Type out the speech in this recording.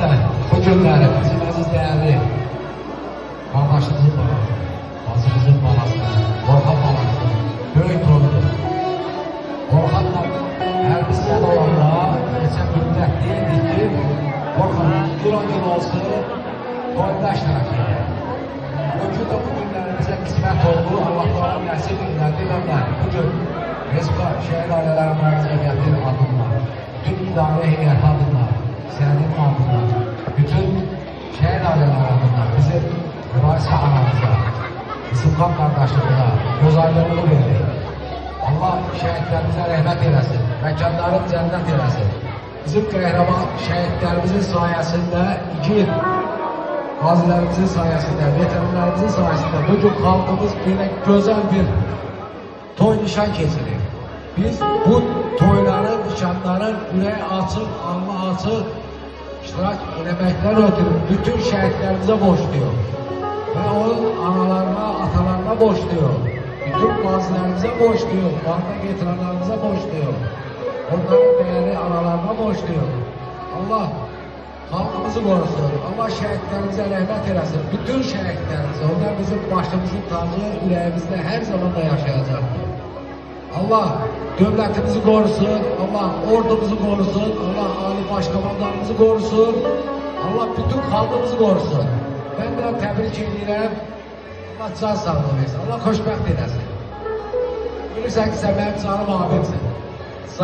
Əlbəttə, bu günləri bizim əziz dəyərli qardaşımızın balası, bacımızın balası, Orxan balası, böyük toydur. Orxanla hərbi səhəd olanda neçə müddət deyildik ki, Orxan gün olsun, toyda iştirak edir. Bugün də bu günləri bizə qismət oldu, Allah nəsib elədi və bugün Respublika şəhid ailələrinin cəmiyyətinin adına, bütün idarə heyət adına, sənin adına, bütün şəhid ailələr adına, bizim mübahisə anamıza, bizim qan qardaşımıza göz aydınlığı verir. Allah şəhidlərimizə rəhmət eləsin, məkanların cənnət eləsin. Bizim qəhrəman şəhidlərimizin sayəsində, igid qazilərimizin sayəsində, veteranlarımızın sayəsində bugün xalqımız belə gözəl bir toy nişan keçirir. Biz bu toyların, nişanların ürək açıq, alnı açıq iştirak eləməkdən ötürü bütün şəhidlərimizə borçluyuq. Və onun analarına, atalarına borçluyuq. Bütün qazilərimizə borçluyuq, qanına getiranlarımıza borçluyuq. Onların dəyərli analarına borçluyuq. Allah xalqımızı qorusun, Allah şəhidlərimizə rəhmət eləsin. Bütün şəhidlərimizə, onlar bizim başımızın tacı, ürəyimizdə hər zaman da yaşayacaqdır. Allah dövlətimizi qorusun, Allah ordumuzu qorusun, Allah ali başkomandanımızı qorusun, Allah bütün xalqımızı qorusun. Mən də təbrik edirəm, Allah can sağlığı versin, Allah xoşbəxt eləsin. Bilirsən ki, sən mənim canım abimsin.